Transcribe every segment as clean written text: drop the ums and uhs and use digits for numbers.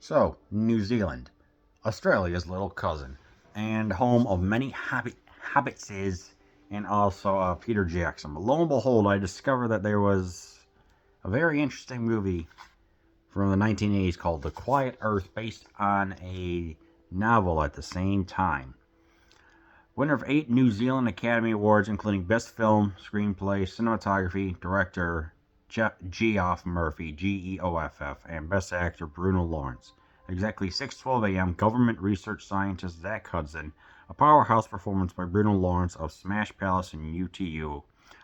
So, New Zealand, Australia's little cousin, and home of many hobbitses and also Peter Jackson. But lo and behold, I discovered that there was a very interesting movie from the 1980s called The Quiet Earth, based on a novel at the same time. Winner of 8 New Zealand Academy Awards, including Best Film, Screenplay, Cinematography, Director Geoff Murphy, Geoff, and Best Actor Bruno Lawrence. Exactly 6:12 a.m., government research scientist Zach Hudson, a powerhouse performance by Bruno Lawrence of Smash Palace and UTU,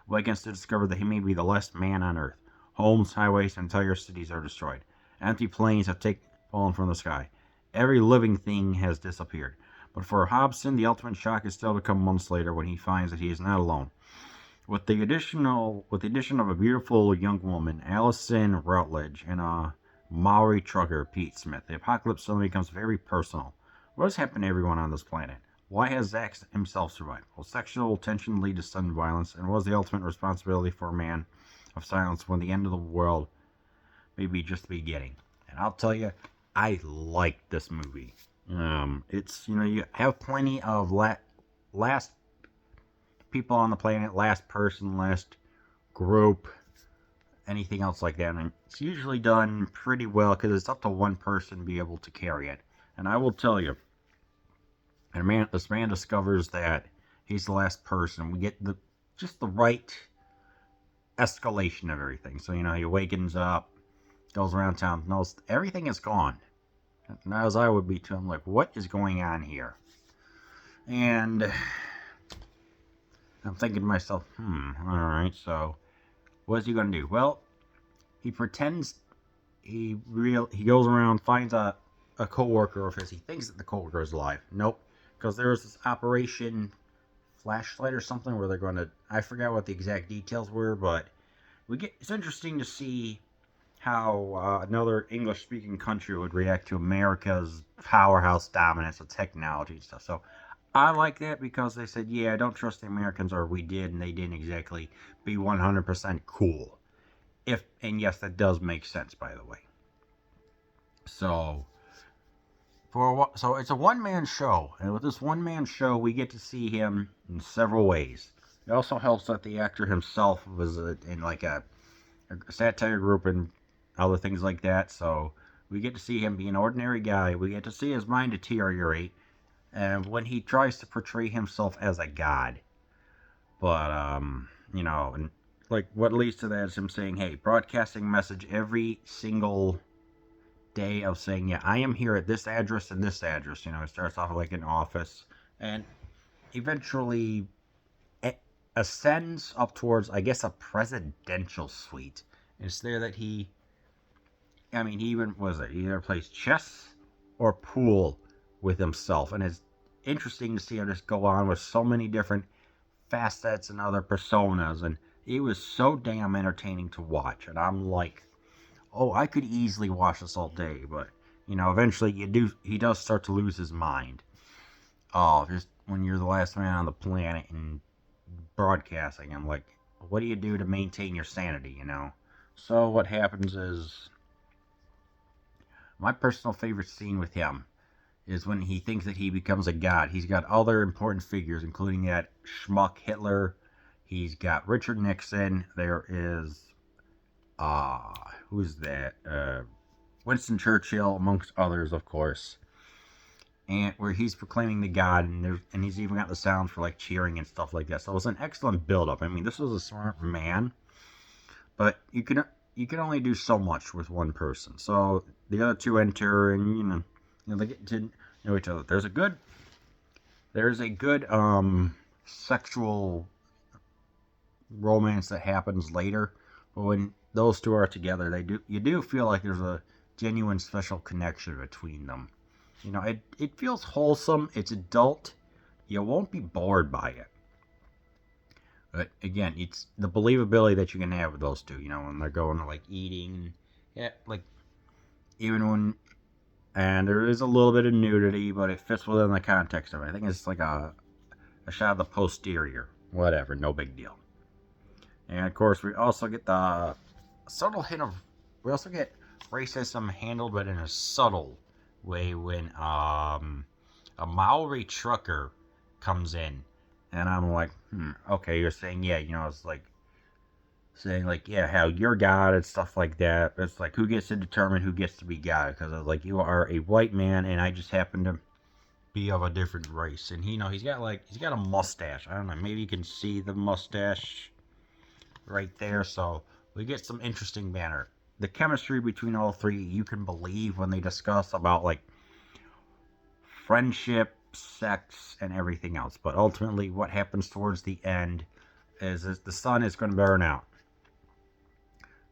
awakens to discover that he may be the last man on Earth. Homes, highways, and entire cities are destroyed. Empty planes have fallen from the sky. Every living thing has disappeared. But for Hobson, the ultimate shock is still to come months later when he finds that he is not alone. With the addition of a beautiful young woman, Allison Rutledge, and a Maori trucker, Pete Smith, the apocalypse suddenly becomes very personal. What has happened to everyone on this planet? Why has Zack himself survived? Will sexual tension lead to sudden violence? And was the ultimate responsibility for a man of silence when the end of the world may be just the beginning? And I'll tell you, I like this movie. It's you have plenty of last people on the planet, last person, last group, anything else like that, and it's usually done pretty well because it's up to one person to be able to carry it. And I will tell you, this man discovers that he's the last person. We get the right escalation of everything. So he wakens up, goes around town, knows everything is gone. And as I would be too, I'm like, what is going on here? And I'm thinking to myself, alright, so what is he going to do? Well, he pretends he goes around, finds a co-worker of his. He thinks that the co-worker is alive. Nope, because there was this Operation Flashlight or something where they're going to, I forgot what the exact details were, but it's interesting to see how another English-speaking country would react to America's powerhouse dominance of technology and stuff. So I like that because they said, yeah, I don't trust the Americans, or we did, and they didn't exactly be 100% cool. And yes, that does make sense, by the way. So it's a one-man show, and with this one-man show, we get to see him in several ways. It also helps that the actor himself was in like a satire group and other things like that. So we get to see him be an ordinary guy. We get to see his mind deteriorate, and when he tries to portray himself as a god. But and like what leads to that is him saying, "Hey, broadcasting message every single day of saying, yeah, I am here at this address and this address." It starts off like an office, and eventually ascends up towards, I guess, a presidential suite. And it's there that he even he either plays chess or pool with himself, and it's interesting to see him just go on with so many different facets and other personas, and it was so damn entertaining to watch. And I'm like, oh, I could easily watch this all day, but eventually he does start to lose his mind. Oh, just when you're the last man on the planet and broadcasting, I'm like, what do you do to maintain your sanity? So what happens is, my personal favorite scene with him is when he thinks that he becomes a god. He's got other important figures, including that schmuck Hitler. He's got Richard Nixon. There is, who's that? Winston Churchill, amongst others, of course. And where he's proclaiming the god, and he's even got the sound for like cheering and stuff like that. So it was an excellent build-up. This was a smart man, but you can only do so much with one person. So the other two enter, and they get to know each other. There's a good sexual romance that happens later, but when those two are together, you do feel like there's a genuine special connection between them. It feels wholesome. It's adult. You won't be bored by it. But again, it's the believability that you can have with those two. When they're going to like eating, yeah, like even when, and there is a little bit of nudity, but it fits within the context of it. I think it's like a shot of the posterior. Whatever, no big deal. And of course, we also get the subtle hint of, we also get racism handled, but in a subtle way when a Maori trucker comes in, and I'm like, okay, you're saying, yeah, it's like saying like, yeah, how you're God and stuff like that. It's like, who gets to determine who gets to be God? Because I was like, you are a white man, and I just happen to be of a different race. And he's got a mustache. I don't know, maybe you can see the mustache right there. So we get some interesting banner. The chemistry between all three, you can believe when they discuss about like friendship, sex, and everything else. But ultimately, what happens towards the end is the sun is going to burn out.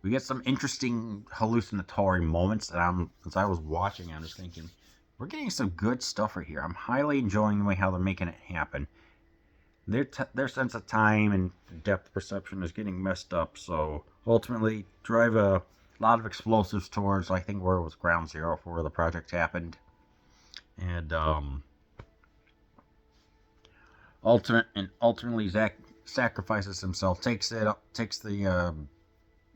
We get some interesting hallucinatory moments that as I was watching, I was thinking, we're getting some good stuff right here. I'm highly enjoying the way how they're making it happen. Their sense of time and depth perception is getting messed up, so ultimately drive a lot of explosives towards, I think, where it was ground zero for where the project happened. And ultimately Zach sacrifices himself, takes the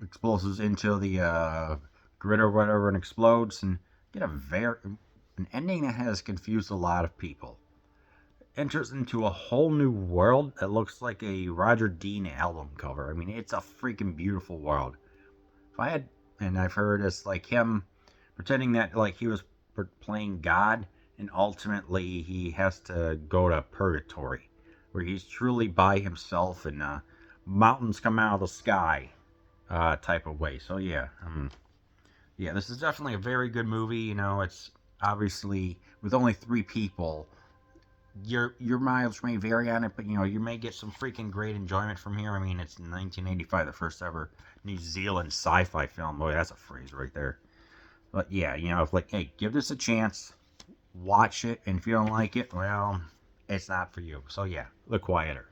explosives into the grid or whatever, and explodes, and get an ending that has confused a lot of people. Enters into a whole new world that looks like a Roger Dean album cover. I mean, it's a freaking beautiful world. If I had, and I've heard it's like him pretending that like he was playing God, and ultimately he has to go to purgatory, where he's truly by himself, and mountains come out of the sky, type of way. So yeah, this is definitely a very good movie. It's obviously with only three people. Your mileage may vary on it, but you may get some freaking great enjoyment from here. I mean, it's 1985, the first ever New Zealand sci-fi film. Boy, that's a phrase right there. But yeah, if like, hey, give this a chance, watch it, and if you don't like it, well, it's not for you. So yeah, The Quiet Earth.